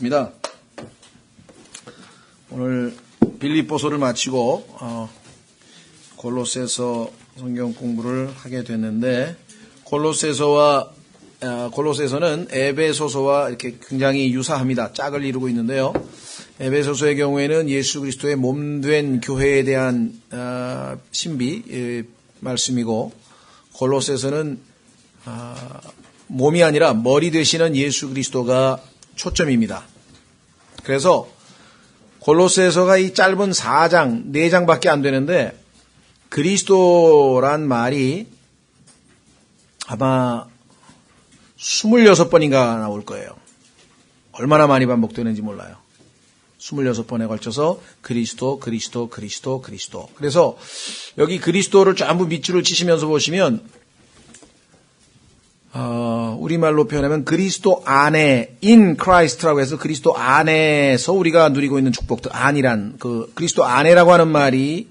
입니다. 오늘 빌립보서를 마치고 골로새서 성경 공부를 하게 됐는데, 골로새서는 에베소서와 이렇게 굉장히 유사합니다. 짝을 이루고 있는데요. 에베소서의 경우에는 예수 그리스도의 몸된 교회에 대한 신비 말씀이고, 골로새서는 몸이 아니라 머리 되시는 예수 그리스도가 초점입니다. 그래서 골로새서가 이 짧은 4장, 4장밖에 안 되는데, 그리스도란 말이 아마 26번인가 나올 거예요. 얼마나 많이 반복되는지 몰라요. 26번에 걸쳐서 그리스도. 그래서 여기 그리스도를 전부 밑줄을 치시면서 보시면, 우리말로 표현하면 그리스도 안에, in Christ라고 해서 그리스도 안에서 우리가 누리고 있는 축복들, 안이란, 그리스도 안에라고 하는 말이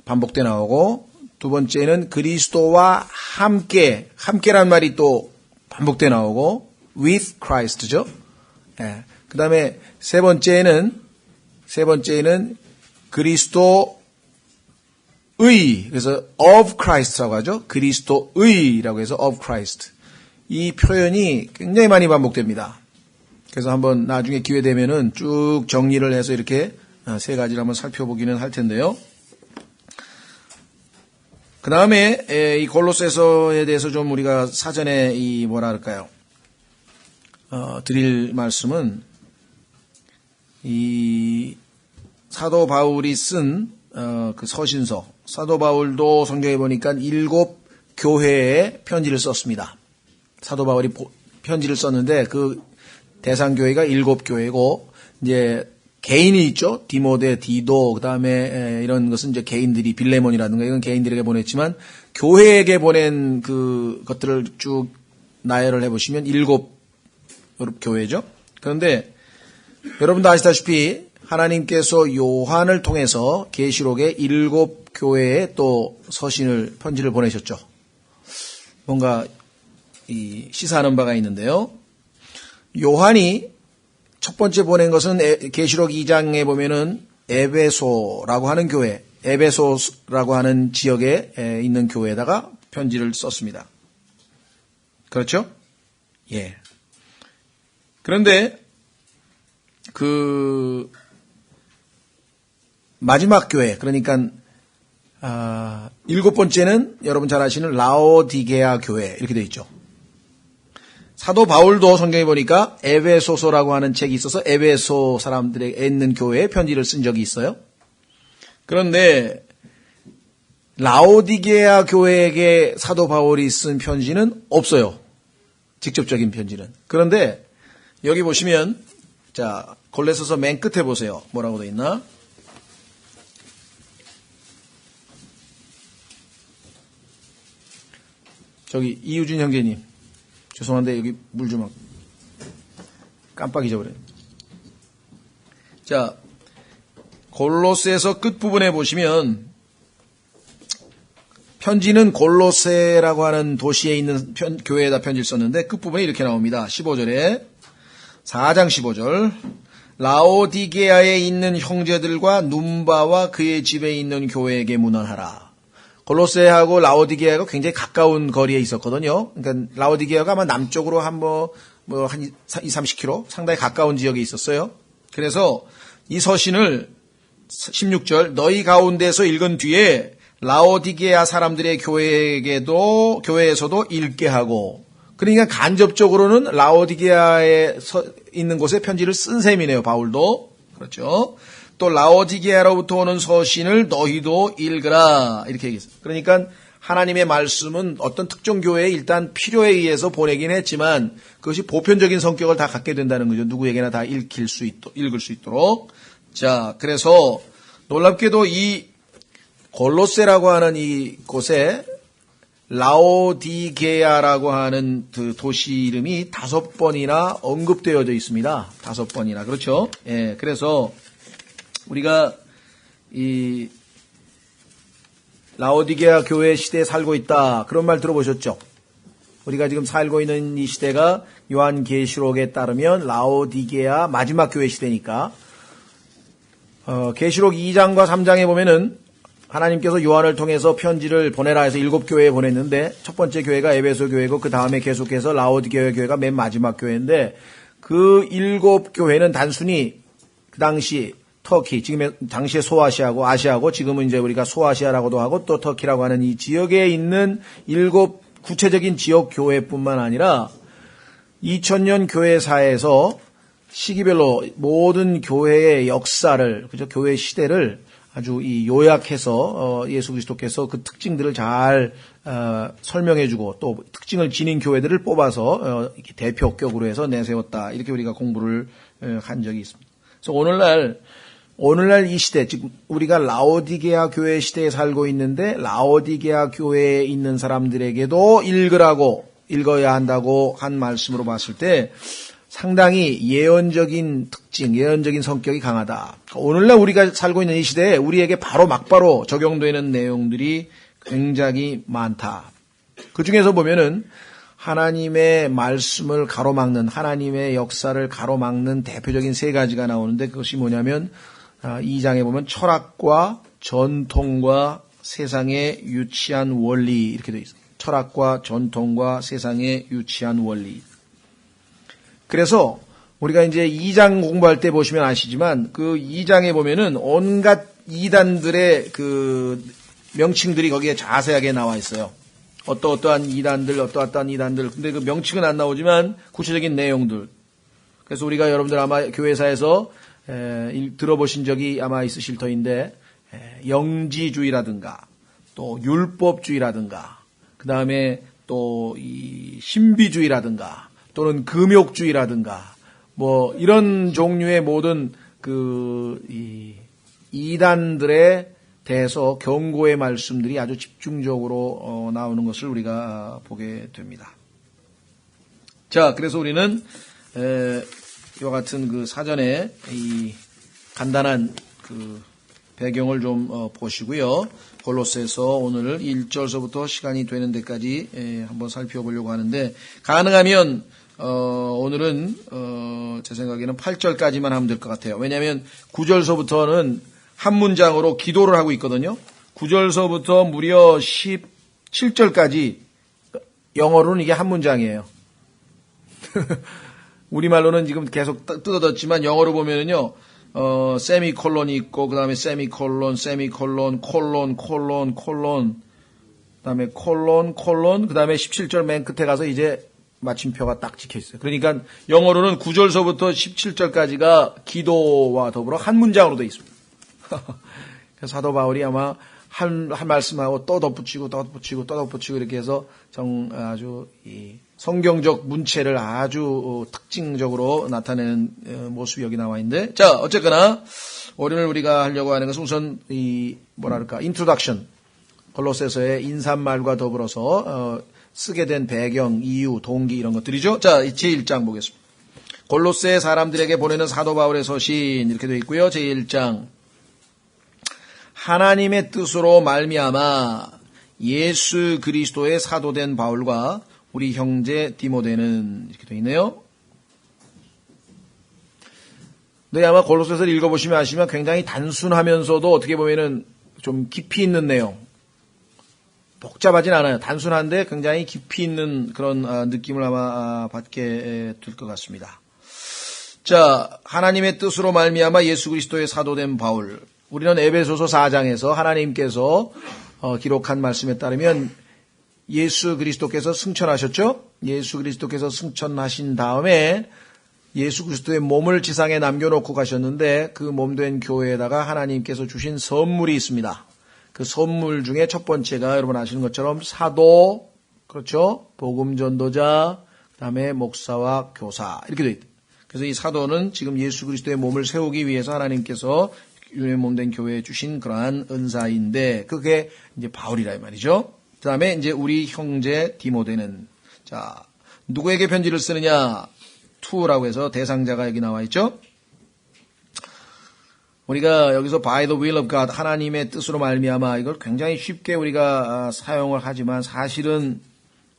반복돼 나오고, 두 번째는 그리스도와 함께란 말이 또 반복돼 나오고, with Christ죠. 네. 그 다음에 세 번째는 그리스도의, 그래서 of Christ라고 하죠. 그리스도의라고 해서 of Christ. 이 표현이 굉장히 많이 반복됩니다. 그래서 한번 나중에 기회 되면은 쭉 정리를 해서 이렇게 세 가지를 한번 살펴보기는 할 텐데요. 그 다음에 이 골로새서에 대해서 좀 우리가 사전에 드릴 말씀은 이 사도 바울이 쓴 그 서신서, 사도 바울도 성경에 보니까 7 교회에 편지를 썼습니다. 사도 바울이 편지를 썼는데 그 대상 교회가 7 교회고, 이제 개인이 있죠. 디모데, 디도, 그 다음에 이런 것은 이제 개인들이, 빌레몬이라든가 이건 개인들에게 보냈지만, 교회에게 보낸 그 것들을 쭉 나열을 해보시면 7 교회죠. 그런데 여러분도 아시다시피 하나님께서 요한을 통해서 계시록의 7 교회에 또 편지를 보내셨죠. 뭔가 시사하는 바가 있는데요. 요한이 첫 번째 보낸 것은 계시록 2장에 보면은 에베소라고 하는 교회, 에베소라고 하는 지역에 있는 교회에다가 편지를 썼습니다. 그렇죠? 예. 그런데 그 마지막 교회, 그러니까 7번째는 여러분 잘 아시는 라오디게아 교회 이렇게 되어 있죠. 사도 바울도 성경에 보니까 에베소서라고 하는 책이 있어서 에베소 사람들에게 있는 교회에 편지를 쓴 적이 있어요. 그런데 라오디게아 교회에게 사도 바울이 쓴 편지는 없어요. 직접적인 편지는. 그런데 여기 보시면, 자, 골로새서 맨 끝에 보세요. 뭐라고 되어 있나? 저기 이유진 형제님, 죄송한데 여기 물 좀 깜빡 잊어버려요. 자, 골로새서 끝부분에 보시면 편지는 골로새라고 하는 도시에 있는 교회에다 편지를 썼는데 끝부분에 이렇게 나옵니다. 15절에 4장 15절, 라오디게아에 있는 형제들과 num바와 그의 집에 있는 교회에게 문안하라. 골로새하고 라오디게아가 굉장히 가까운 거리에 있었거든요. 그러니까 라오디게아가 아마 남쪽으로 한 20-30km 상당히 가까운 지역에 있었어요. 그래서 이 서신을 16절, 너희 가운데서 읽은 뒤에 라오디게아 사람들의 교회에서도 읽게 하고, 그러니까 간접적으로는 라오디게아에 있는 곳에 편지를 쓴 셈이네요. 바울도. 그렇죠. 또 라오디게아로부터 오는 서신을 너희도 읽으라 이렇게 얘기했어요. 그러니까 하나님의 말씀은 어떤 특정 교회에 일단 필요에 의해서 보내긴 했지만 그것이 보편적인 성격을 다 갖게 된다는 거죠. 누구에게나 다 읽을 수 있도록. 자, 그래서 놀랍게도 이 골로새라고 하는 이 곳에 라오디게아라고 하는 그 도시 이름이 5번이나 언급되어져 있습니다. 5번이나. 그렇죠? 예, 그래서 우리가 이 라오디게아 교회 시대에 살고 있다, 그런 말 들어보셨죠? 우리가 지금 살고 있는 이 시대가 요한계시록에 따르면 라오디게아 마지막 교회 시대니까 계시록 2장과 3장에 보면은 하나님께서 요한을 통해서 편지를 보내라 해서 7교회에 보냈는데 첫 번째 교회가 에베소 교회고 그 다음에 계속해서 라오디게아 교회가 맨 마지막 교회인데 그 7교회는 단순히 그 당시 터키, 지금 당시에 소아시아고 아시아고 지금은 이제 우리가 소아시아라고도 하고 또 터키라고 하는 이 지역에 있는 7 구체적인 지역 교회뿐만 아니라 2000년 교회사에서 시기별로 모든 교회의 역사를, 그죠? 교회 시대를 아주 이 요약해서 예수 그리스도께서 그 특징들을 잘 설명해주고 또 특징을 지닌 교회들을 뽑아서 이렇게 대표격으로 해서 내세웠다. 이렇게 우리가 공부를 한 적이 있습니다. 그래서 오늘날 이 시대, 즉 우리가 라오디게아 교회 시대에 살고 있는데 라오디게아 교회에 있는 사람들에게도 읽어야 한다고 한 말씀으로 봤을 때 상당히 예언적인 특징, 예언적인 성격이 강하다. 오늘날 우리가 살고 있는 이 시대에 우리에게 막바로 적용되는 내용들이 굉장히 많다. 그 중에서 보면은 하나님의 말씀을 가로막는, 하나님의 역사를 가로막는 대표적인 3가지가 나오는데 그것이 뭐냐면 2장에 보면 철학과 전통과 세상에 유치한 원리 이렇게 되어 있습니다. 철학과 전통과 세상에 유치한 원리. 그래서 우리가 이제 2장 공부할 때 보시면 아시지만 그 2장에 보면은 온갖 이단들의 그 명칭들이 거기에 자세하게 나와 있어요. 어떠한 이단들, 어떠한 이단들. 근데 그 명칭은 안 나오지만 구체적인 내용들. 그래서 우리가 여러분들 아마 교회사에서 들어보신 적이 아마 있으실 터인데 영지주의라든가 또 율법주의라든가 그 다음에 또 이 신비주의라든가 또는 금욕주의라든가 뭐 이런 종류의 모든 그 이단들에 대해서 경고의 말씀들이 아주 집중적으로 나오는 것을 우리가 보게 됩니다. 자, 그래서 우리는 이와 같은 그 사전에 이 간단한 그 배경을 좀 보시고요. 골로새서 오늘 1절서부터 시간이 되는 데까지 한번 살펴보려고 하는데 가능하면 오늘은 제 생각에는 8절까지만 하면 될 것 같아요. 왜냐하면 9절서부터는 한 문장으로 기도를 하고 있거든요. 9절서부터 무려 17절까지 영어로는 이게 한 문장이에요. 우리말로는 지금 계속 뜯어졌지만 영어로 보면은요, 세미콜론이 있고, 그 다음에 세미콜론, 콜론, 그 다음에 콜론, 그 다음에 17절 맨 끝에 가서 이제 마침표가 딱 찍혀 있어요. 그러니까 영어로는 9절서부터 17절까지가 기도와 더불어 한 문장으로 되어 있습니다. 그래서 사도 바울이 아마 한 말씀하고 또 덧붙이고 이렇게 해서 아주 이 성경적 문체를 아주 특징적으로 나타내는 모습이 여기 나와 있는데, 자, 어쨌거나 오늘 우리가 하려고 하는 것은 우선 인트로덕션, 골로새서의 인사말과 더불어서 쓰게 된 배경, 이유, 동기 이런 것들이죠. 자, 제1장 보겠습니다. 골로새 사람들에게 보내는 사도 바울의 서신 이렇게 되어 있고요. 제1장 하나님의 뜻으로 말미암아 예수 그리스도의 사도된 바울과 우리 형제 디모데는 이렇게 되어 있네요. 네, 아마 골로새서를 읽어보시면 아시면 굉장히 단순하면서도 어떻게 보면은 좀 깊이 있는 내용, 복잡하진 않아요. 단순한데 굉장히 깊이 있는 그런 느낌을 아마 받게 될 것 같습니다. 자, 하나님의 뜻으로 말미암아 예수 그리스도의 사도된 바울. 우리는 에베소서 4장에서 하나님께서 기록한 말씀에 따르면 예수 그리스도께서 승천하셨죠? 예수 그리스도께서 승천하신 다음에 예수 그리스도의 몸을 지상에 남겨놓고 가셨는데 그 몸된 교회에다가 하나님께서 주신 선물이 있습니다. 그 선물 중에 첫 번째가 여러분 아시는 것처럼 사도, 그렇죠? 복음 전도자, 그다음에 목사와 교사 이렇게 돼 있다. 그래서 이 사도는 지금 예수 그리스도의 몸을 세우기 위해서 하나님께서 유의 몸된 교회에 주신 그러한 은사인데 그게 이제 바울이라 이 말이죠. 그다음에 이제 우리 형제 디모데는 자 누구에게 편지를 쓰느냐? 투라고 해서 대상자가 여기 나와 있죠. 우리가 여기서 by the will of God 하나님의 뜻으로 말미암아 이걸 굉장히 쉽게 우리가 사용을 하지만 사실은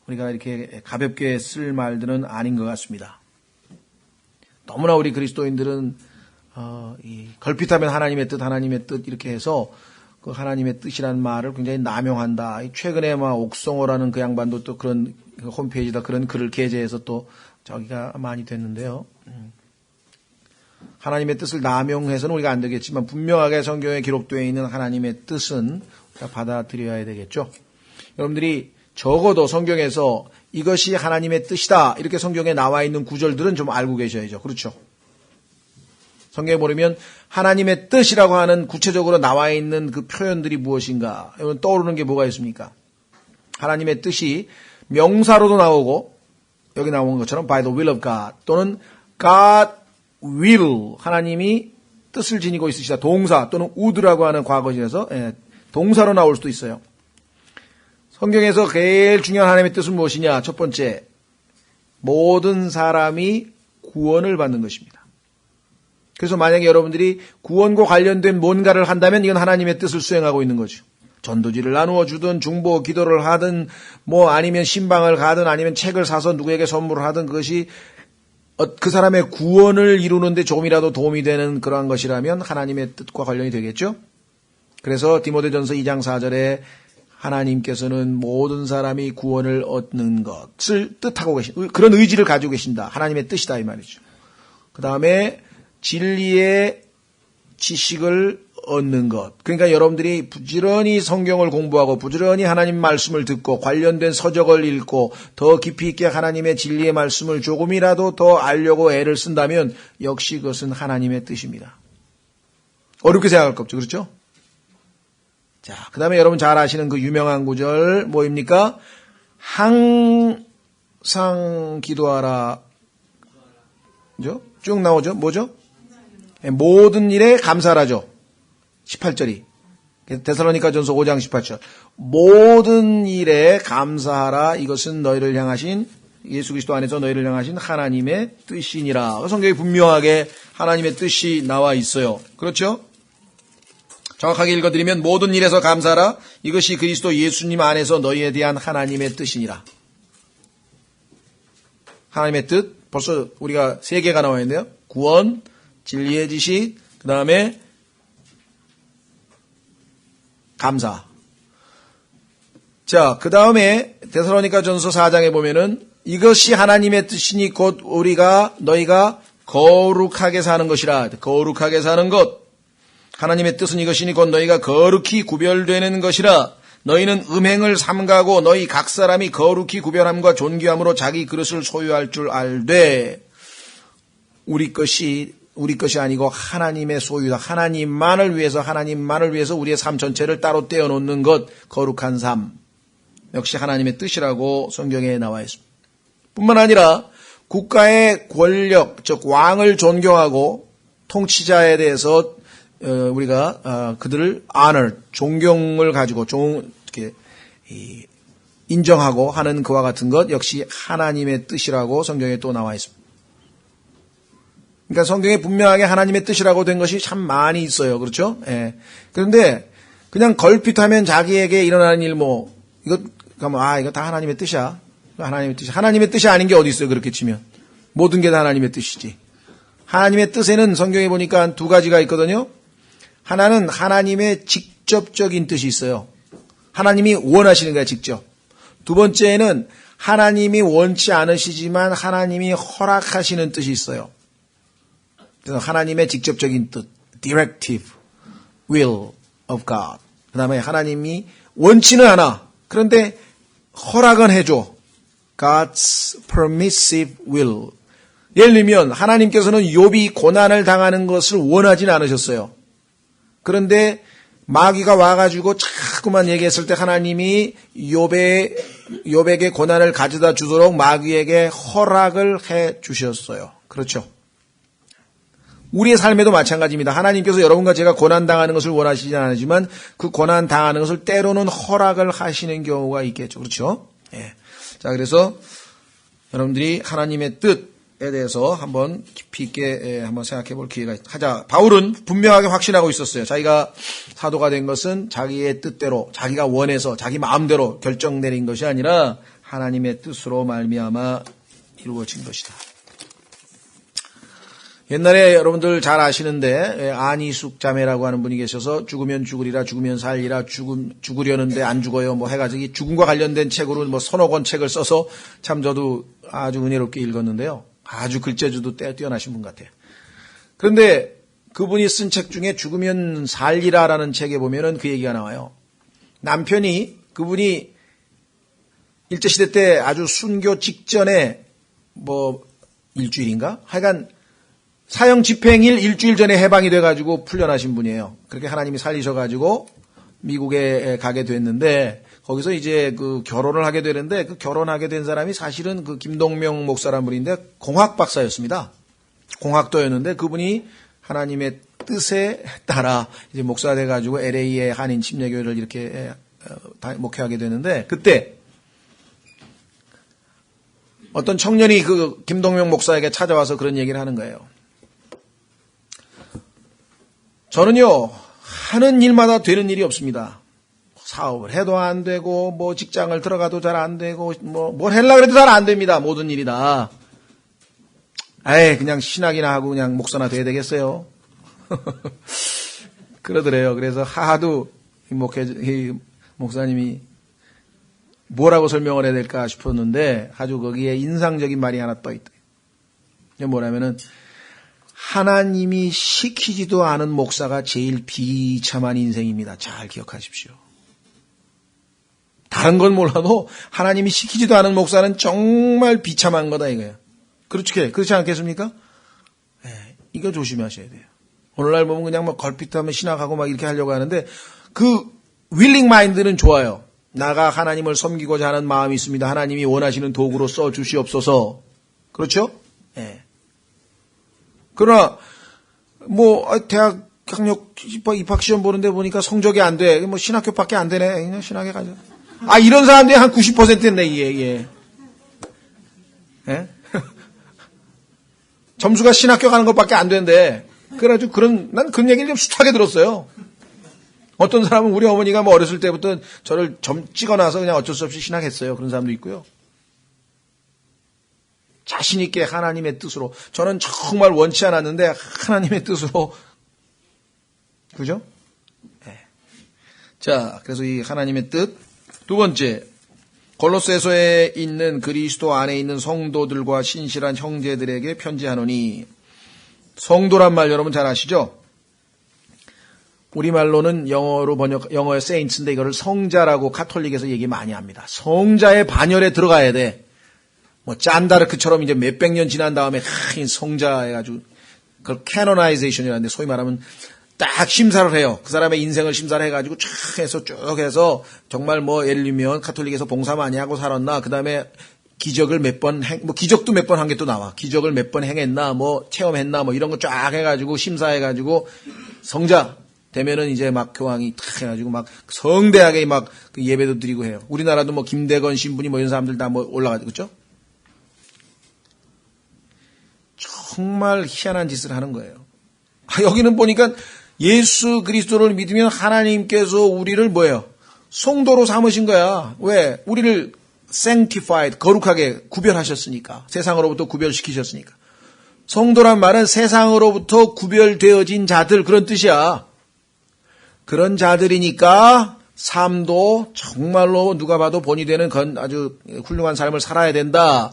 우리가 이렇게 가볍게 쓸 말들은 아닌 것 같습니다. 너무나 우리 그리스도인들은 걸핏하면 하나님의 뜻 이렇게 해서 그 하나님의 뜻이라는 말을 굉장히 남용한다. 최근에 옥성호라는 그 양반도 또 그런 홈페이지다 그런 글을 게재해서 또 저기가 많이 됐는데요. 하나님의 뜻을 남용해서는 우리가 안 되겠지만 분명하게 성경에 기록되어 있는 하나님의 뜻은 우리가 받아들여야 되겠죠. 여러분들이 적어도 성경에서 이것이 하나님의 뜻이다 이렇게 성경에 나와 있는 구절들은 좀 알고 계셔야죠. 그렇죠? 성경에 보면 하나님의 뜻이라고 하는 구체적으로 나와 있는 그 표현들이 무엇인가? 여러분 떠오르는 게 뭐가 있습니까? 하나님의 뜻이 명사로도 나오고 여기 나온 것처럼 by the will of God 또는 God will 하나님이 뜻을 지니고 있으시다. 동사 또는 would라고 하는 과거시에서 동사로 나올 수도 있어요. 성경에서 제일 중요한 하나님의 뜻은 무엇이냐? 첫 번째, 모든 사람이 구원을 받는 것입니다. 그래서 만약에 여러분들이 구원과 관련된 뭔가를 한다면 이건 하나님의 뜻을 수행하고 있는 거죠. 전도지를 나누어 주든 중보 기도를 하든 아니면 신방을 가든 아니면 책을 사서 누구에게 선물을 하든 그것이 그 사람의 구원을 이루는데 조금이라도 도움이 되는 그러한 것이라면 하나님의 뜻과 관련이 되겠죠. 그래서 디모데전서 2장 4절에 하나님께서는 모든 사람이 구원을 얻는 것을 뜻하고 그런 의지를 가지고 계신다. 하나님의 뜻이다 이 말이죠. 그 다음에 진리의 지식을 얻는 것. 그러니까 여러분들이 부지런히 성경을 공부하고 부지런히 하나님 말씀을 듣고 관련된 서적을 읽고 더 깊이 있게 하나님의 진리의 말씀을 조금이라도 더 알려고 애를 쓴다면 역시 그것은 하나님의 뜻입니다. 어렵게 생각할 거 없죠. 그렇죠? 자, 그 다음에 여러분 잘 아시는 그 유명한 구절 뭐입니까? 항상 기도하라. 그죠? 쭉 나오죠? 뭐죠? 모든 일에 감사하라죠. 18절이. 데살로니가전서 5장 18절. 모든 일에 감사하라. 이것은 너희를 향하신 예수 그리스도 안에서 너희를 향하신 하나님의 뜻이니라. 성경에 분명하게 하나님의 뜻이 나와 있어요. 그렇죠? 정확하게 읽어드리면 모든 일에서 감사하라. 이것이 그리스도 예수님 안에서 너희에 대한 하나님의 뜻이니라. 하나님의 뜻 벌써 우리가 3개가 나와 있는데요. 구원, 진리의 지식, 그 다음에 감사. 자, 그 다음에 데살로니가전서 4장에 보면은 이것이 하나님의 뜻이니 곧 너희가 거룩하게 사는 것이라. 거룩하게 사는 것. 하나님의 뜻은 이것이니 곧 너희가 거룩히 구별되는 것이라. 너희는 음행을 삼가고 너희 각 사람이 거룩히 구별함과 존귀함으로 자기 그릇을 소유할 줄 알되 우리 것이 아니고 하나님의 소유다. 하나님만을 위해서 우리의 삶 전체를 따로 떼어놓는 것, 거룩한 삶. 역시 하나님의 뜻이라고 성경에 나와 있습니다. 뿐만 아니라 국가의 권력, 즉 왕을 존경하고 통치자에 대해서 우리가 그들을 honor, 존경을 가지고 이렇게 인정하고 하는 그와 같은 것 역시 하나님의 뜻이라고 성경에 또 나와 있습니다. 그러니까 성경에 분명하게 하나님의 뜻이라고 된 것이 참 많이 있어요. 그렇죠? 예. 그런데 그냥 걸핏하면 자기에게 일어나는 일 이거 다 하나님의 뜻이야. 하나님의 뜻이 아닌 게 어디 있어요? 그렇게 치면. 모든 게 다 하나님의 뜻이지. 하나님의 뜻에는 성경에 보니까 2가지가 있거든요. 하나는 하나님의 직접적인 뜻이 있어요. 하나님이 원하시는 거야, 직접. 두 번째는 하나님이 원치 않으시지만 하나님이 허락하시는 뜻이 있어요. 그래서 하나님의 직접적인 뜻, directive will of God. 그 다음에 하나님이 원치는 않아. 그런데 허락은 해줘. God's permissive will. 예를 들면 하나님께서는 욥이 고난을 당하는 것을 원하진 않으셨어요. 그런데 마귀가 와가지고 자꾸만 얘기했을 때 하나님이 욥에게 고난을 가져다 주도록 마귀에게 허락을 해 주셨어요. 그렇죠? 우리의 삶에도 마찬가지입니다. 하나님께서 여러분과 제가 고난당하는 것을 원하시지 않지만 그 고난당하는 것을 때로는 허락을 하시는 경우가 있겠죠. 그렇죠? 예. 자, 그래서 여러분들이 하나님의 뜻에 대해서 한번 깊이 있게 한번 생각해 볼 기회가 하자. 바울은 분명하게 확신하고 있었어요. 자기가 사도가 된 것은 자기의 뜻대로, 자기가 원해서, 자기 마음대로 결정 내린 것이 아니라 하나님의 뜻으로 말미암아 이루어진 것이다. 옛날에 여러분들 잘 아시는데 안희숙 자매라고 하는 분이 계셔서 죽으면 죽으리라 죽으면 살리라 죽으려는데 안 죽어요 뭐 해가지고 죽음과 관련된 책으로 뭐 서너 권 책을 써서 참 저도 아주 은혜롭게 읽었는데요. 아주 글재주도 뛰어나신 분 같아요. 그런데 그분이 쓴 책 중에 죽으면 살리라라는 책에 보면은 그 얘기가 나와요. 남편이 그분이 일제시대 때 아주 순교 직전에 뭐 일주일인가? 하여간 사형 집행일 일주일 전에 해방이 돼가지고 풀려나신 분이에요. 그렇게 하나님이 살리셔가지고 미국에 가게 됐는데 거기서 이제 그 결혼을 하게 되는데 그 결혼하게 된 사람이 사실은 그 김동명 목사라는 분인데 공학 박사였습니다. 공학도였는데 그분이 하나님의 뜻에 따라 이제 목사 돼가지고 LA의 한인 침례교회를 이렇게 목회하게 되는데 그때 어떤 청년이 그 김동명 목사에게 찾아와서 그런 얘기를 하는 거예요. 저는요, 하는 일마다 되는 일이 없습니다. 사업을 해도 안 되고, 뭐 직장을 들어가도 잘 안 되고, 뭘 하려고 그래도 잘 안 됩니다. 모든 일이 다. 아예 그냥 신학이나 하고 그냥 목사나 돼야 되겠어요. 그러더래요. 그래서 하도 이 목사님이 뭐라고 설명을 해야 될까 싶었는데 아주 거기에 인상적인 말이 하나 떠 있다. 이게 뭐냐면은 하나님이 시키지도 않은 목사가 제일 비참한 인생입니다. 잘 기억하십시오. 다른 건 몰라도 하나님이 시키지도 않은 목사는 정말 비참한 거다 이거예요. 그렇지 않겠습니까? 네, 이거 조심하셔야 돼요. 오늘날 보면 그냥 뭐 걸핏하면 신학하고 막 이렇게 하려고 하는데 그 윌링 마인드는 좋아요. 나가 하나님을 섬기고자 하는 마음이 있습니다. 하나님이 원하시는 도구로 써 주시옵소서. 그렇죠? 네. 그러나 뭐 대학 학력 입학 시험 보는데 보니까 성적이 안 돼. 뭐 신학교밖에 안 되네. 그냥 신학에 가자. 이런 사람들이 한 90%인데 예. 예? 점수가 신학교 가는 것밖에 안 된대. 그래가지고 난 그런 얘기를 좀 숱하게 들었어요. 어떤 사람은 우리 어머니가 뭐 어렸을 때부터 저를 점 찍어놔서 그냥 어쩔 수 없이 신학했어요. 그런 사람도 있고요. 자신 있게 하나님의 뜻으로 저는 정말 원치 않았는데 하나님의 뜻으로 그죠? 네. 자, 그래서 이 하나님의 뜻 두 번째 골로새서에 있는 그리스도 안에 있는 성도들과 신실한 형제들에게 편지하노니 성도란 말 여러분 잘 아시죠? 우리말로는 영어의 saints인데 이거를 성자라고 카톨릭에서 얘기 많이 합니다. 성자의 반열에 들어가야 돼. 뭐 짠다르크처럼 이제 몇백 년 지난 다음에 성자 해가지고 그걸 캐노나이제이션이라는데 소위 말하면 딱 심사를 해요. 그 사람의 인생을 심사를 해가지고 쭉 해서 정말 뭐 예를 들면 카톨릭에서 봉사 많이 하고 살았나, 그 다음에 기적을 몇 번 기적도 몇 번 한 게 또 나와. 기적을 몇 번 행했나, 뭐 체험했나, 뭐 이런 거 쫙 해가지고 심사해가지고 성자 되면은 이제 막 교황이 탁 해가지고 막 성대하게 막 그 예배도 드리고 해요. 우리나라도 뭐 김대건 신부니 뭐 이런 사람들 다 뭐 올라가죠, 그렇죠? 정말 희한한 짓을 하는 거예요. 여기는 보니까 예수 그리스도를 믿으면 하나님께서 우리를 뭐예요? 성도로 삼으신 거야. 왜? 우리를 sanctified, 거룩하게 구별하셨으니까. 세상으로부터 구별시키셨으니까. 성도란 말은 세상으로부터 구별되어진 자들, 그런 뜻이야. 그런 자들이니까 삶도 정말로 누가 봐도 본이 되는 아주 훌륭한 삶을 살아야 된다.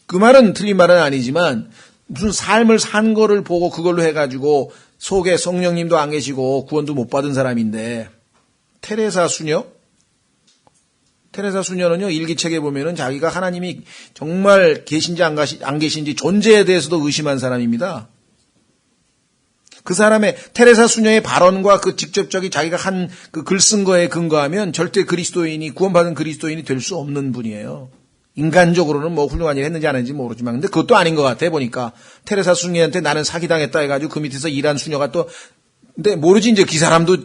그 말은 틀린 말은 아니지만 무슨 삶을 산 거를 보고 그걸로 해가지고 속에 성령님도 안 계시고 구원도 못 받은 사람인데 테레사 수녀는요 일기책에 보면은 자기가 하나님이 정말 계신지 안 계신지 존재에 대해서도 의심한 사람입니다. 그 사람의 테레사 수녀의 발언과 그 직접적인 자기가 한 그 글 쓴 거에 근거하면 절대 구원받은 그리스도인이 될 수 없는 분이에요. 인간적으로는 뭐 훌륭한 일 했는지 안 했는지 모르지만 근데 그것도 아닌 것 같아 보니까. 테레사 수녀한테 나는 사기당했다 해가지고 그 밑에서 일한 수녀가 또 근데 모르지 이제 그 사람도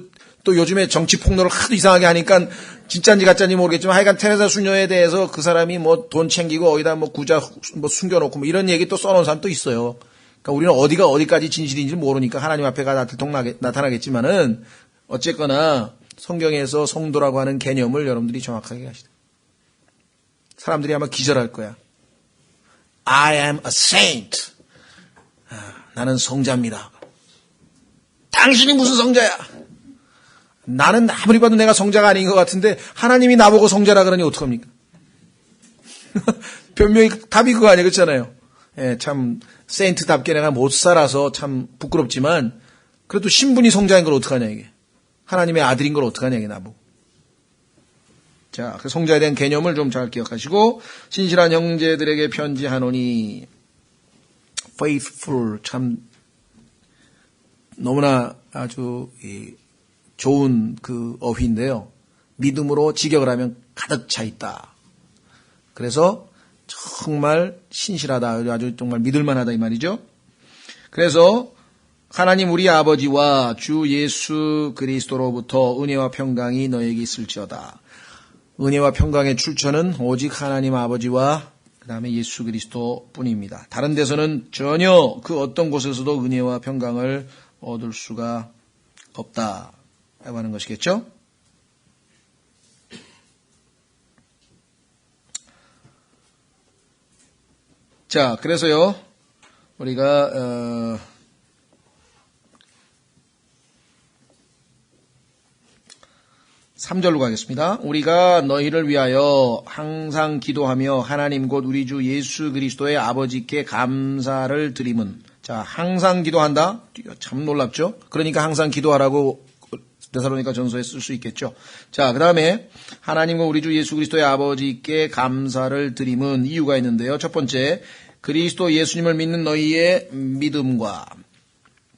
또 요즘에 정치 폭로를 하도 이상하게 하니까 진짜인지 가짜인지 모르겠지만 하여간 테레사 수녀에 대해서 그 사람이 뭐 돈 챙기고 어디다 뭐 구자 뭐 숨겨놓고 뭐 이런 얘기 또 써놓은 사람 또 있어요. 그러니까 우리는 어디가 어디까지 진실인지 모르니까 하나님 앞에가 나타나겠지만은 어쨌거나 성경에서 성도라고 하는 개념을 여러분들이 정확하게 하시다. 사람들이 아마 기절할 거야. I am a saint. 나는 성자입니다. 당신이 무슨 성자야? 나는 아무리 봐도 내가 성자가 아닌 것 같은데 하나님이 나보고 성자라 그러니 어떡합니까? 변명이 답이 그거 아니에요. 그렇잖아요. 예, 참 세인트답게 내가 못 살아서 참 부끄럽지만 그래도 신분이 성자인 걸 어떡하냐 이게. 하나님의 아들인 걸 어떡하냐 이게 나보고. 자, 그 성자에 대한 개념을 좀 잘 기억하시고 신실한 형제들에게 편지하노니 faithful 참 너무나 아주 좋은 그 어휘인데요. 믿음으로 직역을 하면 가득 차 있다. 그래서 정말 신실하다. 아주 정말 믿을만하다 이 말이죠. 그래서 하나님 우리 아버지와 주 예수 그리스도로부터 은혜와 평강이 너에게 있을지어다. 은혜와 평강의 출처는 오직 하나님 아버지와 그 다음에 예수 그리스도 뿐입니다. 다른 데서는 전혀 그 어떤 곳에서도 은혜와 평강을 얻을 수가 없다. 라고 하는 것이겠죠. 자, 그래서요, 우리가, 3절로 가겠습니다. 우리가 너희를 위하여 항상 기도하며 하나님 곧 우리 주 예수 그리스도의 아버지께 감사를 드림은. 자, 항상 기도한다? 참 놀랍죠? 그러니까 항상 기도하라고 데살로니가 전서에 쓸 수 있겠죠. 자, 그 다음에 하나님과 우리 주 예수 그리스도의 아버지께 감사를 드림은 이유가 있는데요. 첫 번째, 그리스도 예수님을 믿는 너희의 믿음과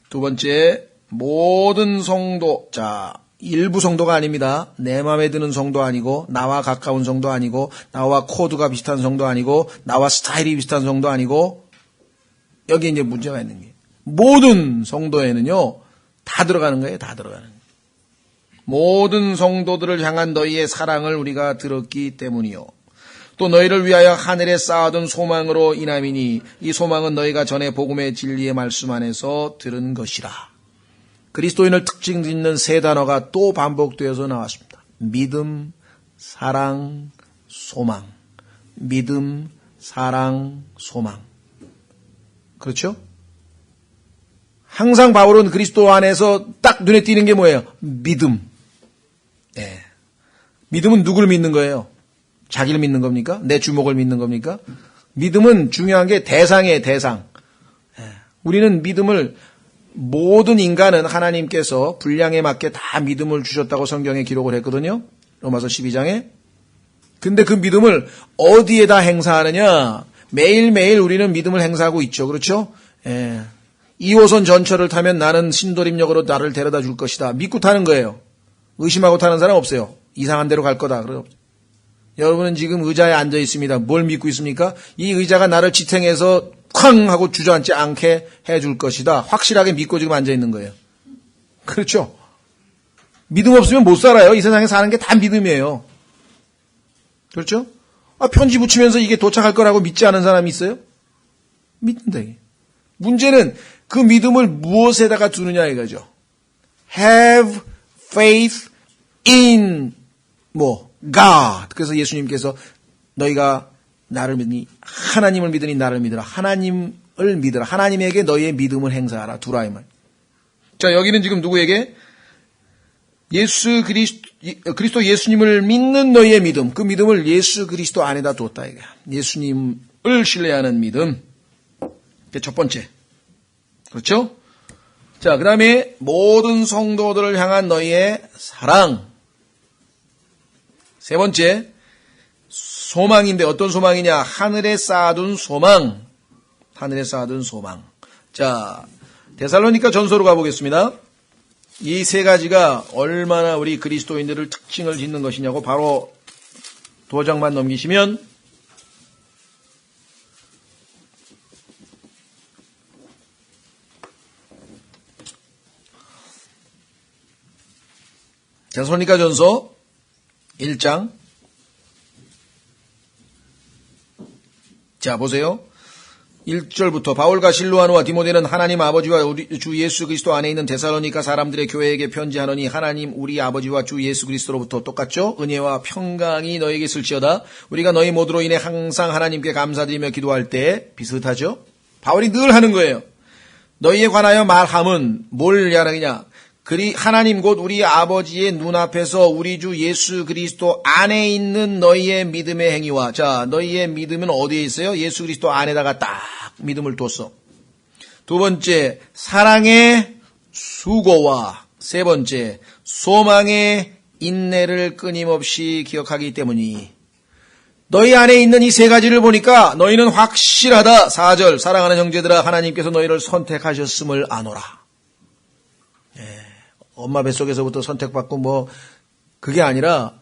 두 번째, 모든 성도. 자, 일부 성도가 아닙니다. 내 마음에 드는 성도 아니고 나와 가까운 성도 아니고 나와 코드가 비슷한 성도 아니고 나와 스타일이 비슷한 성도 아니고 여기 이제 문제가 있는 게 모든 성도에는요 다 들어가는 거예요. 다 들어가는 거예요. 모든 성도들을 향한 너희의 사랑을 우리가 들었기 때문이요. 또 너희를 위하여 하늘에 쌓아둔 소망으로 인함이니 이 소망은 너희가 전에 복음의 진리의 말씀 안에서 들은 것이라. 그리스도인을 특징짓는 세 단어가 또 반복되어서 나왔습니다. 믿음, 사랑, 소망. 믿음, 사랑, 소망. 그렇죠? 항상 바울은 그리스도 안에서 딱 눈에 띄는 게 뭐예요? 믿음. 네. 믿음은 누구를 믿는 거예요? 자기를 믿는 겁니까? 내 주목을 믿는 겁니까? 믿음은 중요한 게 대상이에요, 대상. 네. 우리는 믿음을 모든 인간은 하나님께서 분량에 맞게 다 믿음을 주셨다고 성경에 기록을 했거든요. 로마서 12장에. 근데 그 믿음을 어디에다 행사하느냐? 매일매일 우리는 믿음을 행사하고 있죠. 그렇죠? 예. 2호선 전철을 타면 나는 신도림역으로 나를 데려다 줄 것이다. 믿고 타는 거예요. 의심하고 타는 사람 없어요. 이상한 데로 갈 거다. 여러분은 지금 의자에 앉아 있습니다. 뭘 믿고 있습니까? 이 의자가 나를 지탱해서 쾅 하고 주저앉지 않게 해줄 것이다. 확실하게 믿고 지금 앉아 있는 거예요. 그렇죠? 믿음 없으면 못 살아요. 이 세상에 사는 게 다 믿음이에요. 그렇죠? 편지 붙이면서 이게 도착할 거라고 믿지 않은 사람이 있어요? 믿는다. 이게. 문제는 그 믿음을 무엇에다가 두느냐 이거죠. Have faith in God. 그래서 예수님께서 너희가 나를 믿으니 하나님을 믿으니 나를 믿으라. 하나님을 믿으라. 하나님에게 너희의 믿음을 행사하라. 두라 이 말. 자, 여기는 지금 누구에게? 그리스도 예수님을 믿는 너희의 믿음. 그 믿음을 예수 그리스도 안에다 두었다 이게. 예수님을 신뢰하는 믿음. 그게 첫 번째. 그렇죠? 자, 그 다음에 모든 성도들을 향한 너희의 사랑. 세 번째, 소망인데 어떤 소망이냐? 하늘에 쌓아둔 소망. 하늘에 쌓아둔 소망. 자, 데살로니가 전서로 가보겠습니다. 이 세 가지가 얼마나 우리 그리스도인들을 특징을 짓는 것이냐고 바로 도장만 넘기시면 데살로니가 전서 1장. 자, 보세요. 1절부터 바울과 실로아노와 디모데는 하나님 아버지와 우리 주 예수 그리스도 안에 있는 데살로니가 사람들의 교회에게 편지하노니 하나님 우리 아버지와 주 예수 그리스도로부터 똑같죠? 은혜와 평강이 너에게 있을지어다. 우리가 너희 모두로 인해 항상 하나님께 감사드리며 기도할 때 비슷하죠? 바울이 늘 하는 거예요. 너희에 관하여 말함은 뭘 이야기하느냐? 하나님 곧 우리 아버지의 눈앞에서 우리 주 예수 그리스도 안에 있는 너희의 믿음의 행위와, 자, 너희의 믿음은 어디에 있어요? 예수 그리스도 안에다가 딱 믿음을 뒀어. 두 번째, 사랑의 수고와 세 번째, 소망의 인내를 끊임없이 기억하기 때문이. 너희 안에 있는 이 세 가지를 보니까 너희는 확실하다. 4절, 사랑하는 형제들아 하나님께서 너희를 선택하셨음을 아노라. 엄마 뱃속에서부터 선택받고 뭐 그게 아니라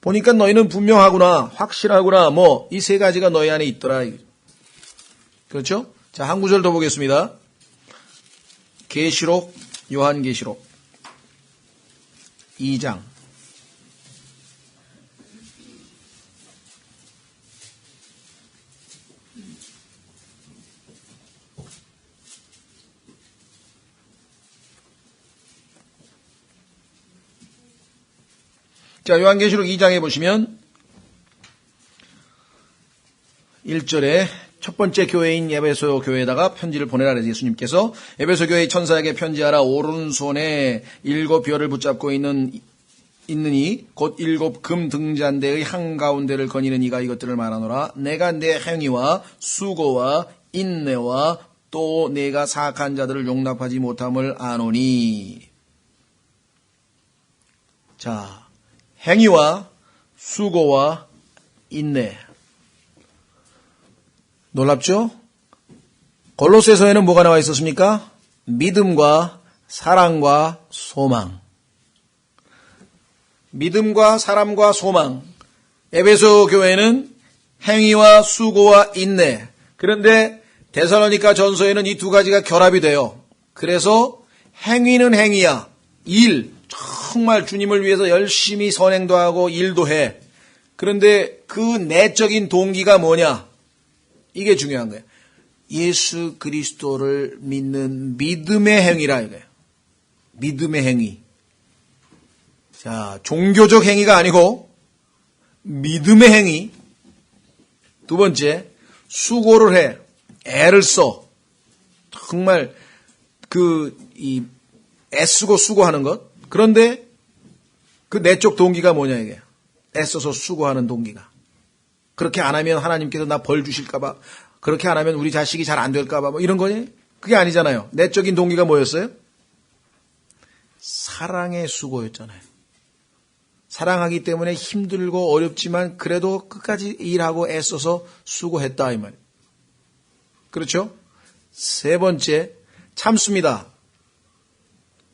보니까 너희는 분명하구나, 확실하구나, 뭐 이 세 가지가 너희 안에 있더라. 그렇죠? 자, 한 구절 더 보겠습니다. 계시록, 요한계시록 2장. 자, 요한계시록 2장에 보시면 1절에 첫 번째 교회인 에베소 교회에다가 편지를 보내라 그래서 예수님께서 에베소 교회의 천사에게 편지하라. 오른손에 7 별을 붙잡고 있느니 곧 7 금 등잔대의 한가운데를 거니는 이가 이것들을 말하노라. 내가 내 행위와 수고와 인내와 또 내가 사악한 자들을 용납하지 못함을 아노니. 자, 행위와 수고와 인내. 놀랍죠? 골로새서에는 뭐가 나와 있었습니까? 믿음과 사랑과 소망. 믿음과 사랑과 소망. 에베소 교회는 행위와 수고와 인내. 그런데 데살로니가 전서에는 이 두 가지가 결합이 돼요. 그래서 행위는 행위야. 일. 정말 주님을 위해서 열심히 선행도 하고 일도 해. 그런데 그 내적인 동기가 뭐냐? 이게 중요한 거예요. 예수 그리스도를 믿는 믿음의 행위라 이거예요. 믿음의 행위. 자, 종교적 행위가 아니고 믿음의 행위. 두 번째, 수고를 해. 애를 써. 정말 애쓰고 수고하는 것. 그런데 그 내적 동기가 뭐냐 이게. 애써서 수고하는 동기가. 그렇게 안 하면 하나님께서 나 벌 주실까봐, 그렇게 안 하면 우리 자식이 잘 안 될까봐 뭐 이런 거니? 그게 아니잖아요. 내적인 동기가 뭐였어요? 사랑의 수고였잖아요. 사랑하기 때문에 힘들고 어렵지만 그래도 끝까지 일하고 애써서 수고했다 이 말이에요. 그렇죠? 세 번째, 참습니다.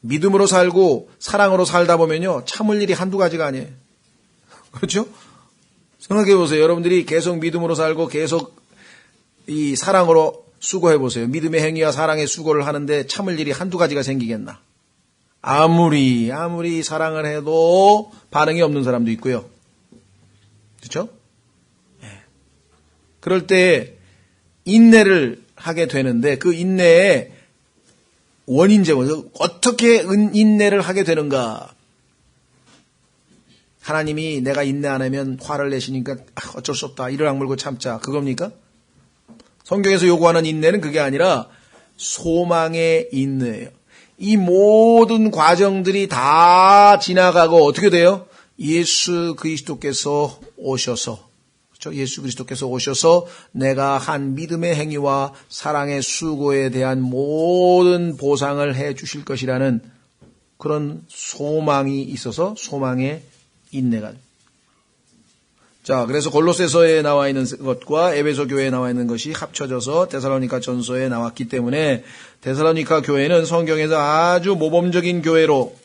믿음으로 살고 사랑으로 살다 보면요, 참을 일이 한두 가지가 아니에요. 그렇죠? 생각해 보세요. 여러분들이 계속 믿음으로 살고 계속 이 사랑으로 수고해 보세요. 믿음의 행위와 사랑의 수고를 하는데 참을 일이 한두 가지가 생기겠나? 아무리 사랑을 해도 반응이 없는 사람도 있고요. 그렇죠? 네. 그럴 때 인내를 하게 되는데 그 인내의 원인제고 어떻게 인내를 하게 되는가? 하나님이 내가 인내 안 하면 화를 내시니까 어쩔 수 없다. 이를 악물고 참자. 그겁니까? 성경에서 요구하는 인내는 그게 아니라 소망의 인내예요. 이 모든 과정들이 다 지나가고 어떻게 돼요? 예수 그리스도께서 오셔서, 그렇죠? 예수 그리스도께서 오셔서 내가 한 믿음의 행위와 사랑의 수고에 대한 모든 보상을 해 주실 것이라는 그런 소망이 있어서 소망의 인내가. 자, 그래서 골로새서에 나와 있는 것과 에베소 교회에 나와 있는 것이 합쳐져서 데살로니가 전서에 나왔기 때문에 데살로니가 교회는 성경에서 아주 모범적인 교회로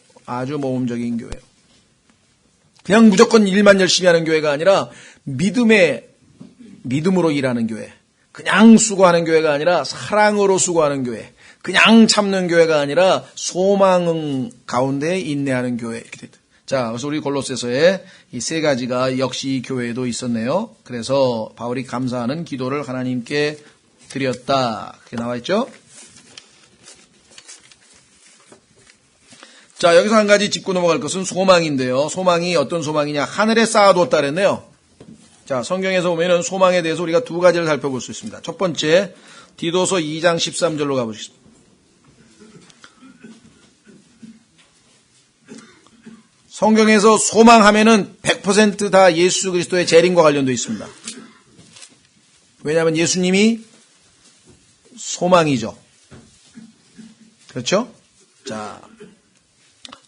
그냥 무조건 일만 열심히 하는 교회가 아니라 믿음으로 일하는 교회, 그냥 수고하는 교회가 아니라 사랑으로 수고하는 교회, 그냥 참는 교회가 아니라 소망 가운데 인내하는 교회. 이렇게 됐다. 자, 그래서 우리 골로새서에 이 세 가지가 역시 이 교회에도 있었네요. 그래서 바울이 감사하는 기도를 하나님께 드렸다. 그렇게 나와 있죠? 자, 여기서 한 가지 짚고 넘어갈 것은 소망인데요. 소망이 어떤 소망이냐? 하늘에 쌓아두었다 그랬네요. 자, 성경에서 보면은 소망에 대해서 우리가 두 가지를 살펴볼 수 있습니다. 첫 번째, 디도서 2장 13절로 가보시겠습니다. 성경에서 소망하면은 100% 다 예수 그리스도의 재림과 관련되어 있습니다. 왜냐하면 예수님이 소망이죠. 그렇죠? 자,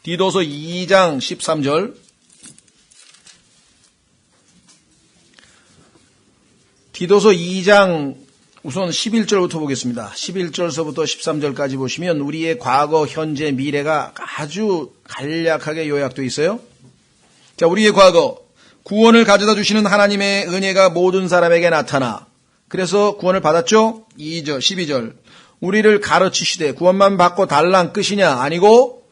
디도서 2장 13절. 디도서 2장 우선 11절부터 보겠습니다. 11절서부터 13절까지 보시면 우리의 과거, 현재, 미래가 아주 간략하게 요약되어 있어요. 자, 우리의 과거, 구원을 가져다 주시는 하나님의 은혜가 모든 사람에게 나타나. 그래서 구원을 받았죠? 2절, 12절. 우리를 가르치시되 구원만 받고 달랑 끝이냐? 아니고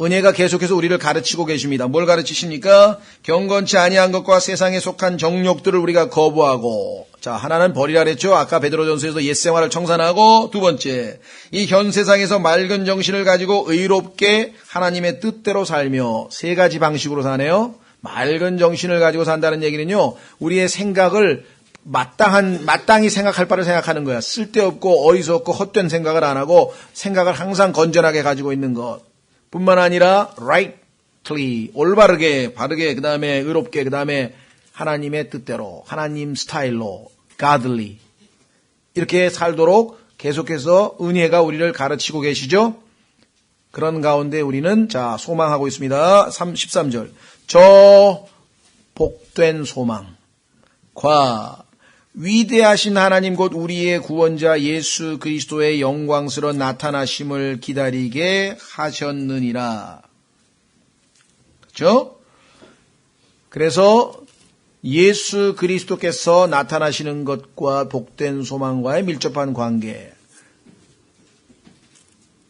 은혜가 계속해서 우리를 가르치고 계십니다. 뭘 가르치십니까? 경건치 아니한 것과 세상에 속한 정욕들을 우리가 거부하고, 자, 하나는 버리라 그랬죠. 아까 베드로전서에서 옛생활을 청산하고, 두 번째, 이 현 세상에서 맑은 정신을 가지고 의롭게 하나님의 뜻대로 살며, 세 가지 방식으로 사네요. 맑은 정신을 가지고 산다는 얘기는요, 우리의 생각을 마땅히 생각할 바를 생각하는 거야. 쓸데없고 어리석고 헛된 생각을 안 하고 생각을 항상 건전하게 가지고 있는 것. 뿐만 아니라 rightly, 올바르게, 바르게, 그 다음에 의롭게, 그 다음에 하나님의 뜻대로, 하나님 스타일로, godly 이렇게 살도록 계속해서 은혜가 우리를 가르치고 계시죠. 그런 가운데 우리는 자 소망하고 있습니다. 13절 저 복된 소망과 위대하신 하나님 곧 우리의 구원자 예수 그리스도의 영광스러운 나타나심을 기다리게 하셨느니라. 그렇죠? 그래서 예수 그리스도께서 나타나시는 것과 복된 소망과의 밀접한 관계.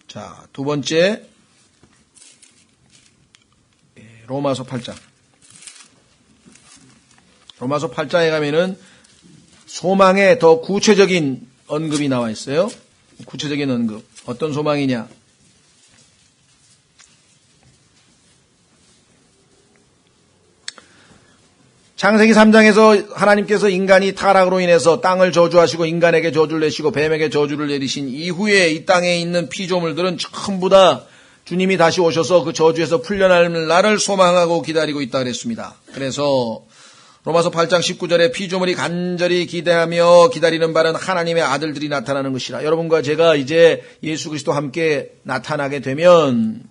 자, 두 번째 로마서 8장. 로마서 8장에 가면은 소망의 더 구체적인 언급이 나와 있어요. 구체적인 언급. 어떤 소망이냐? 창세기 3장에서 하나님께서 인간이 타락으로 인해서 땅을 저주하시고 인간에게 저주를 내시고 뱀에게 저주를 내리신 이후에 이 땅에 있는 피조물들은 전부 다 주님이 다시 오셔서 그 저주에서 풀려날 날을 소망하고 기다리고 있다 그랬습니다. 그래서 로마서 8장 19절에 피조물이 간절히 기대하며 기다리는 바는 하나님의 아들들이 나타나는 것이라. 여러분과 제가 이제 예수 그리스도와 함께 나타나게 되면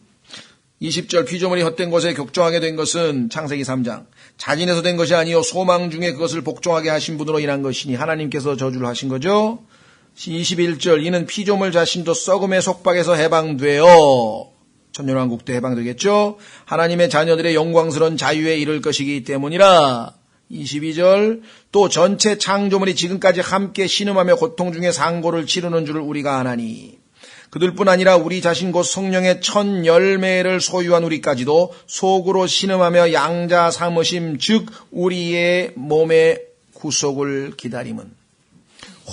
20절 피조물이 헛된 것에 격정하게 된 것은 창세기 3장 자진해서 된 것이 아니요 소망 중에 그것을 복종하게 하신 분으로 인한 것이니 하나님께서 저주를 하신 거죠. 21절 이는 피조물 자신도 썩음의 속박에서 해방되어 천년왕국 때 해방되겠죠. 하나님의 자녀들의 영광스러운 자유에 이를 것이기 때문이라. 22절 또 전체 창조물이 지금까지 함께 신음하며 고통 중에 상고를 치르는 줄을 우리가 아나니 그들뿐 아니라 우리 자신 곧 성령의 첫 열매를 소유한 우리까지도 속으로 신음하며 양자 삼으심 즉 우리의 몸의 구속을 기다림은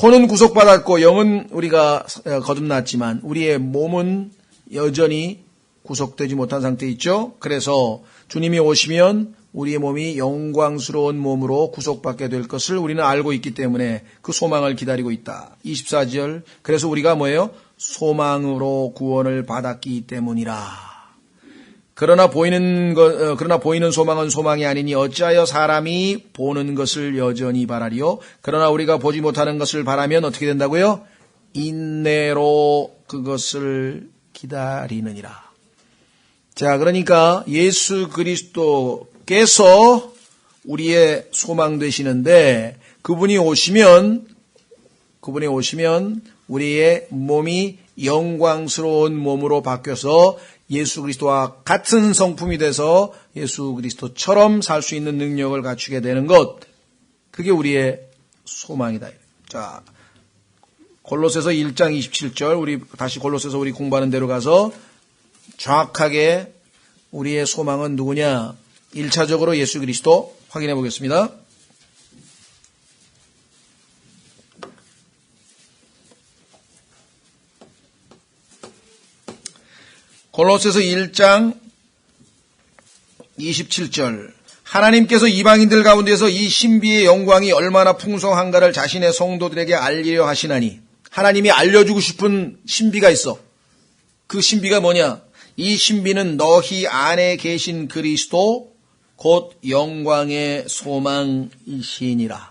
혼은 구속받았고 영은 우리가 거듭났지만 우리의 몸은 여전히 구속되지 못한 상태에 있죠. 그래서 주님이 오시면 우리의 몸이 영광스러운 몸으로 구속받게 될 것을 우리는 알고 있기 때문에 그 소망을 기다리고 있다. 24절 그래서 우리가 뭐예요? 소망으로 구원을 받았기 때문이라. 그러나 보이는 소망은 소망이 아니니 어찌하여 사람이 보는 것을 여전히 바라리요? 그러나 우리가 보지 못하는 것을 바라면 어떻게 된다고요? 인내로 그것을 기다리느니라. 자, 그러니까 예수 그리스도께서 우리의 소망 되시는데 그분이 오시면 우리의 몸이 영광스러운 몸으로 바뀌어서 예수 그리스도와 같은 성품이 돼서 예수 그리스도처럼 살 수 있는 능력을 갖추게 되는 것. 그게 우리의 소망이다. 자, 골로새서 1장 27절 다시 골로새서 우리 공부하는 대로 가서 정확하게 우리의 소망은 누구냐? 1차적으로 예수 그리스도 확인해 보겠습니다. 골로새서 1장 27절. 하나님께서 이방인들 가운데서 이 신비의 영광이 얼마나 풍성한가를 자신의 성도들에게 알리려 하시나니, 하나님이 알려주고 싶은 신비가 있어. 그 신비가 뭐냐? 이 신비는 너희 안에 계신 그리스도 곧 영광의 소망이시니라.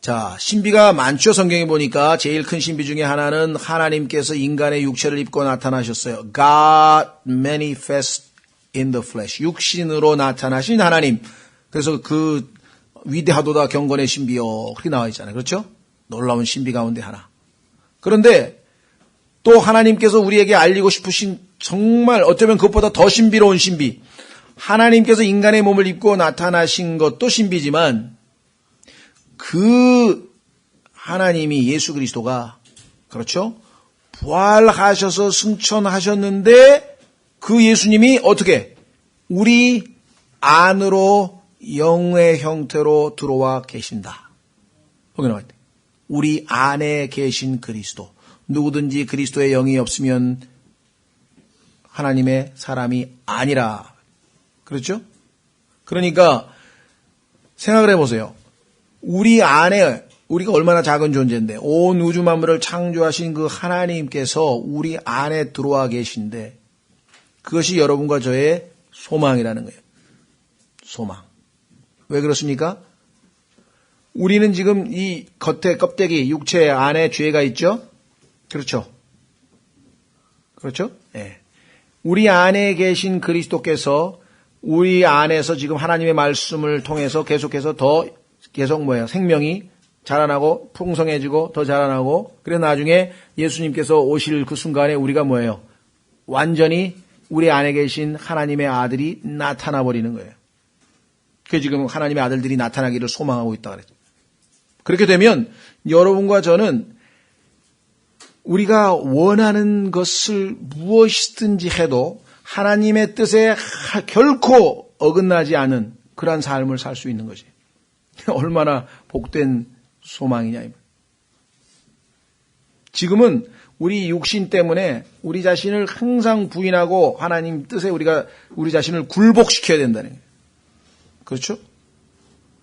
자, 신비가 많죠. 성경에 보니까 제일 큰 신비 중에 하나는 하나님께서 인간의 육체를 입고 나타나셨어요. God manifest in the flesh. 육신으로 나타나신 하나님. 그래서 그 위대하도다 경건의 신비요. 그렇게 나와 있잖아요. 그렇죠? 놀라운 신비 가운데 하나. 그런데 또 하나님께서 우리에게 알리고 싶으신 정말 어쩌면 그것보다 더 신비로운 신비. 하나님께서 인간의 몸을 입고 나타나신 것도 신비지만 그 하나님이 예수 그리스도가 그렇죠? 부활하셔서 승천하셨는데 그 예수님이 어떻게 우리 안으로 영의 형태로 들어와 계신다. 거기 나와 있대. 우리 안에 계신 그리스도. 누구든지 그리스도의 영이 없으면 하나님의 사람이 아니라. 그렇죠? 그러니까 생각을 해보세요. 우리 안에 우리가 얼마나 작은 존재인데 온 우주 만물을 창조하신 그 하나님께서 우리 안에 들어와 계신데 그것이 여러분과 저의 소망이라는 거예요. 소망. 왜 그렇습니까? 우리는 지금 이 겉에 껍데기 육체 안에 죄가 있죠? 그렇죠? 그렇죠? 네. 우리 안에 계신 그리스도께서 우리 안에서 지금 하나님의 말씀을 통해서 계속해서 계속 생명이 자라나고 풍성해지고 더 자라나고 그래 나중에 예수님께서 오실 그 순간에 우리가 뭐예요? 완전히 우리 안에 계신 하나님의 아들이 나타나 버리는 거예요. 그게 지금 하나님의 아들들이 나타나기를 소망하고 있다 그랬죠. 그렇게 되면 여러분과 저는 우리가 원하는 것을 무엇이든지 해도 하나님의 뜻에 결코 어긋나지 않은 그러한 삶을 살 수 있는 거지. 얼마나 복된 소망이냐. 지금은 우리 육신 때문에 우리 자신을 항상 부인하고 하나님 뜻에 우리 자신을 굴복시켜야 된다는 거예요. 그렇죠?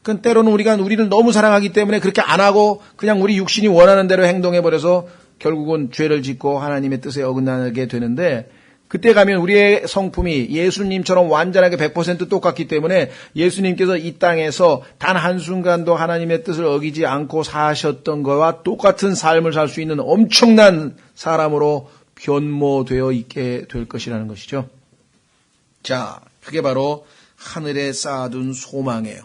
그건 때로는 우리를 너무 사랑하기 때문에 그렇게 안 하고 그냥 우리 육신이 원하는 대로 행동해버려서 결국은 죄를 짓고 하나님의 뜻에 어긋나게 되는데 그때 가면 우리의 성품이 예수님처럼 완전하게 100% 똑같기 때문에 예수님께서 이 땅에서 단 한순간도 하나님의 뜻을 어기지 않고 사셨던 것과 똑같은 삶을 살 수 있는 엄청난 사람으로 변모되어 있게 될 것이라는 것이죠. 자, 그게 바로 하늘에 쌓아둔 소망이에요.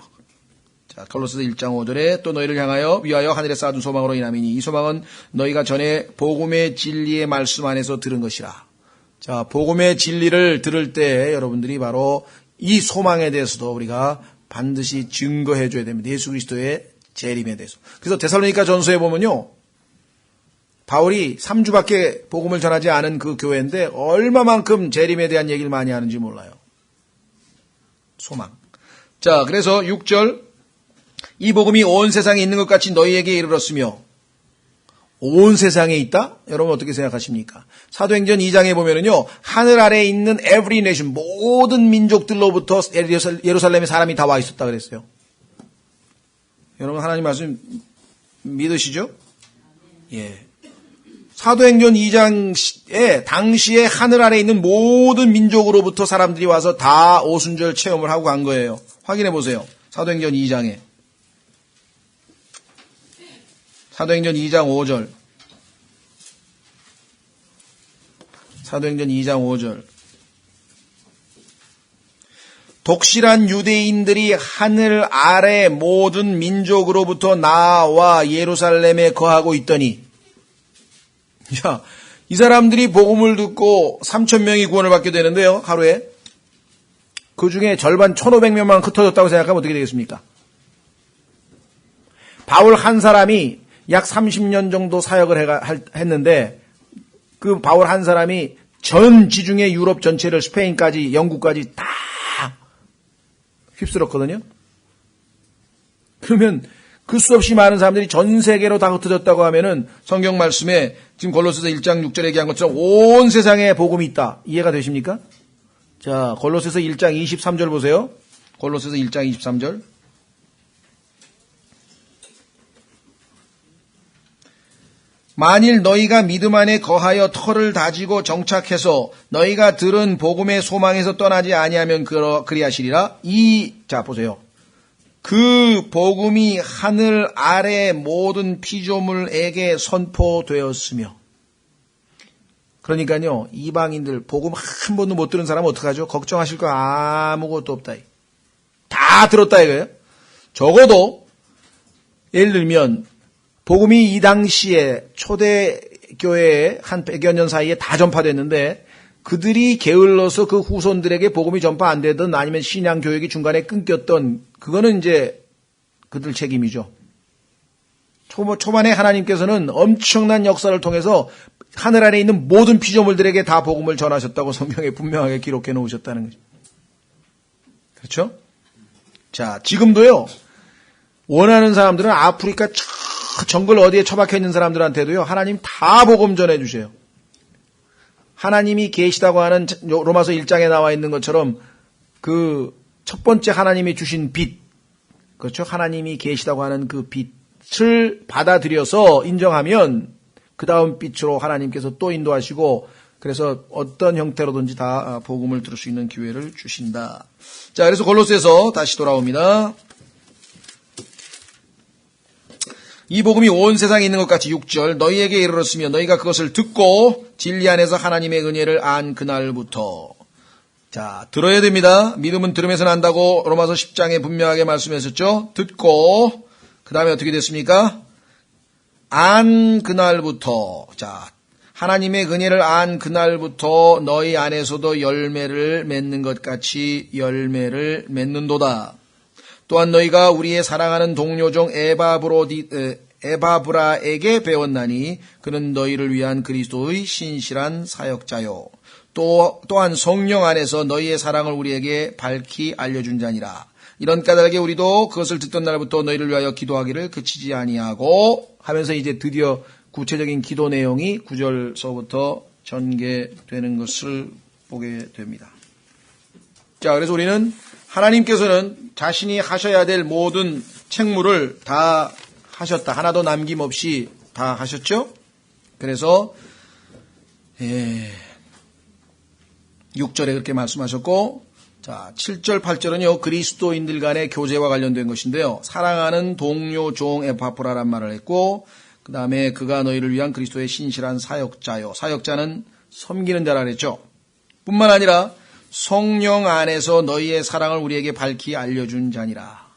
자, 골로새서 1장 5절에 또 너희를 향하여 위하여 하늘에 쌓아둔 소망으로 인함이니 이 소망은 너희가 전에 복음의 진리의 말씀 안에서 들은 것이라. 자, 복음의 진리를 들을 때 여러분들이 바로 이 소망에 대해서도 우리가 반드시 증거해 줘야 됩니다. 예수 그리스도의 재림에 대해서. 그래서 데살로니가 전서에 보면요. 바울이 3주밖에 복음을 전하지 않은 그 교회인데 얼마만큼 재림에 대한 얘기를 많이 하는지 몰라요. 소망. 자, 그래서 6절 이 복음이 온 세상에 있는 것 같이 너희에게 이르렀으며 온 세상에 있다? 여러분 어떻게 생각하십니까? 사도행전 2장에 보면은요, 하늘 아래에 있는 every nation, 모든 민족들로부터 예루살렘에 사람이 다 와 있었다 그랬어요. 여러분 하나님 말씀 믿으시죠? 예. 사도행전 2장에 당시에 하늘 아래에 있는 모든 민족으로부터 사람들이 와서 다 오순절 체험을 하고 간 거예요. 확인해 보세요. 사도행전 2장에. 사도행전 2장 5절. 사도행전 2장 5절. 독실한 유대인들이 하늘 아래 모든 민족으로부터 나와 예루살렘에 거하고 있더니, 야, 이 사람들이 복음을 듣고 3,000명이 구원을 받게 되는데요, 하루에. 그 중에 절반 1,500명만 흩어졌다고 생각하면 어떻게 되겠습니까? 바울 한 사람이 약 30년 정도 사역을 했는데 그 바울 한 사람이 전 지중해 유럽 전체를 스페인까지 영국까지 다 휩쓸었거든요. 그러면 그 수없이 많은 사람들이 전 세계로 다 흩어졌다고 하면은 성경 말씀에 지금 골로새서 1장 6절에 얘기한 것처럼 온 세상에 복음이 있다. 이해가 되십니까? 자, 골로새서 1장 23절 보세요. 골로새서 1장 23절. 만일 너희가 믿음 안에 거하여 터를 다지고 정착해서 너희가 들은 복음의 소망에서 떠나지 아니하면 그리하시리라. 자, 보세요. 그 복음이 하늘 아래 모든 피조물에게 선포되었으며. 그러니까요, 이방인들 복음 한 번도 못 들은 사람은 어떡하죠? 걱정하실 거 아무것도 없다. 다 들었다 이거예요. 적어도 예를 들면 복음이 이 당시에 초대교회에 한 100여 년 사이에 다 전파됐는데 그들이 게을러서 그 후손들에게 복음이 전파 안 되든 아니면 신앙 교육이 중간에 끊겼던 그거는 이제 그들 책임이죠. 초반에 하나님께서는 엄청난 역사를 통해서 하늘 아래 있는 모든 피조물들에게 다 복음을 전하셨다고 성경에 분명하게 기록해 놓으셨다는 거죠. 그렇죠? 자, 지금도요. 원하는 사람들은 아프리카 정글 어디에 처박혀 있는 사람들한테도요. 하나님 다 복음 전해 주세요. 하나님이 계시다고 하는 로마서 1장에 나와 있는 것처럼 그 첫 번째 하나님이 주신 빛, 그렇죠? 하나님이 계시다고 하는 그 빛을 받아들여서 인정하면 그 다음 빛으로 하나님께서 또 인도하시고 그래서 어떤 형태로든지 다 복음을 들을 수 있는 기회를 주신다. 자, 그래서 골로새서 다시 돌아옵니다. 이 복음이 온 세상에 있는 것 같이 6절 너희에게 이르렀으며 너희가 그것을 듣고 진리 안에서 하나님의 은혜를 안 그날부터. 자, 들어야 됩니다. 믿음은 들음에서 난다고 로마서 10장에 분명하게 말씀했었죠. 듣고 그 다음에 어떻게 됐습니까? 안 그날부터. 자, 하나님의 은혜를 안 그날부터 너희 안에서도 열매를 맺는 것 같이 열매를 맺는도다. 또한 너희가 우리의 사랑하는 동료 중 에바브라에게 배웠나니 그는 너희를 위한 그리스도의 신실한 사역자요. 또한 성령 안에서 너희의 사랑을 우리에게 밝히 알려준 자니라. 이런 까닭에 우리도 그것을 듣던 날부터 너희를 위하여 기도하기를 그치지 아니하고 하면서 이제 드디어 구체적인 기도 내용이 9절서부터 전개되는 것을 보게 됩니다. 자, 그래서 우리는 하나님께서는 자신이 하셔야 될 모든 책무를 다 하셨다. 하나도 남김없이 다 하셨죠? 그래서 6절에 그렇게 말씀하셨고, 자, 7절, 8절은요, 그리스도인들 간의 교제와 관련된 것인데요. 사랑하는 동료 종 에파프라란 말을 했고, 그 다음에 그가 너희를 위한 그리스도의 신실한 사역자요. 사역자는 섬기는 자라 그랬죠. 뿐만 아니라 성령 안에서 너희의 사랑을 우리에게 밝히 알려준 자니라.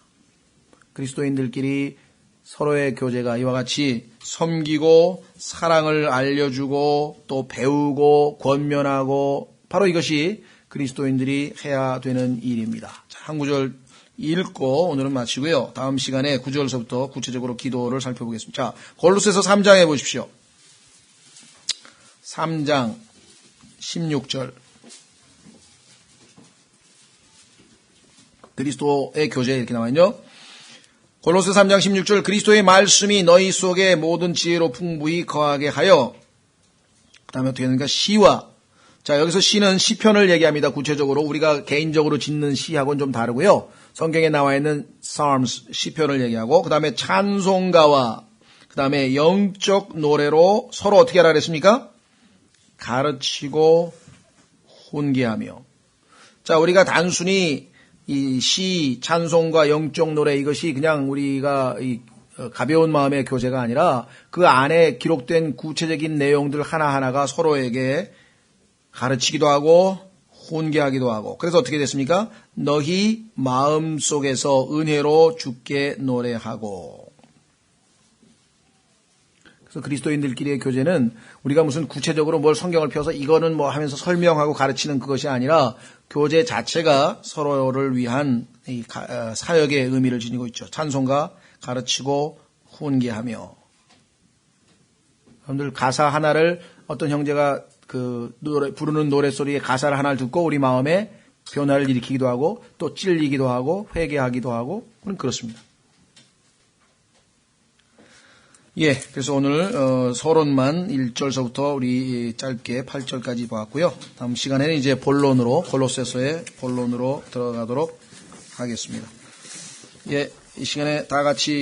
그리스도인들끼리 서로의 교제가 이와 같이 섬기고 사랑을 알려주고 또 배우고 권면하고 바로 이것이 그리스도인들이 해야 되는 일입니다. 자, 한 구절 읽고 오늘은 마치고요. 다음 시간에 9절서부터 구체적으로 기도를 살펴보겠습니다. 자, 골로새서 3장에 보십시오. 3장 16절. 그리스도의 교제 이렇게 나와있죠. 골로새 3장 16절 그리스도의 말씀이 너희 속에 모든 지혜로 풍부히 거하게 하여 그 다음에 어떻게 되는가 시와 자 여기서 시는 시편을 얘기합니다. 구체적으로 우리가 개인적으로 짓는 시하고는 좀 다르고요. 성경에 나와 있는 Psalms 시편을 얘기하고 그 다음에 찬송가와 그 다음에 영적 노래로 서로 어떻게 하라 그랬습니까? 가르치고 훈계하며 자 우리가 단순히 이 시, 찬송과 영적 노래 이것이 그냥 우리가 이 가벼운 마음의 교제가 아니라 그 안에 기록된 구체적인 내용들 하나하나가 서로에게 가르치기도 하고 훈계하기도 하고 그래서 어떻게 됐습니까? 너희 마음속에서 은혜로 주께 노래하고 그래서 그리스도인들끼리의 교제는 우리가 무슨 구체적으로 뭘 성경을 펴서 이거는 뭐 하면서 설명하고 가르치는 그것이 아니라 교제 자체가 서로를 위한 이 사역의 의미를 지니고 있죠. 찬송가 가르치고 훈계하며 여러분들 가사 하나를 어떤 형제가 그 노래, 부르는 노래소리의 가사를 하나를 듣고 우리 마음에 변화를 일으키기도 하고 또 찔리기도 하고 회개하기도 하고 그렇습니다. 예, 그래서 오늘 서론만 1절서부터 우리 짧게 8절까지 봤고요. 다음 시간에는 이제 본론으로 골로새서의 본론으로 들어가도록 하겠습니다. 예, 이 시간에 다 같이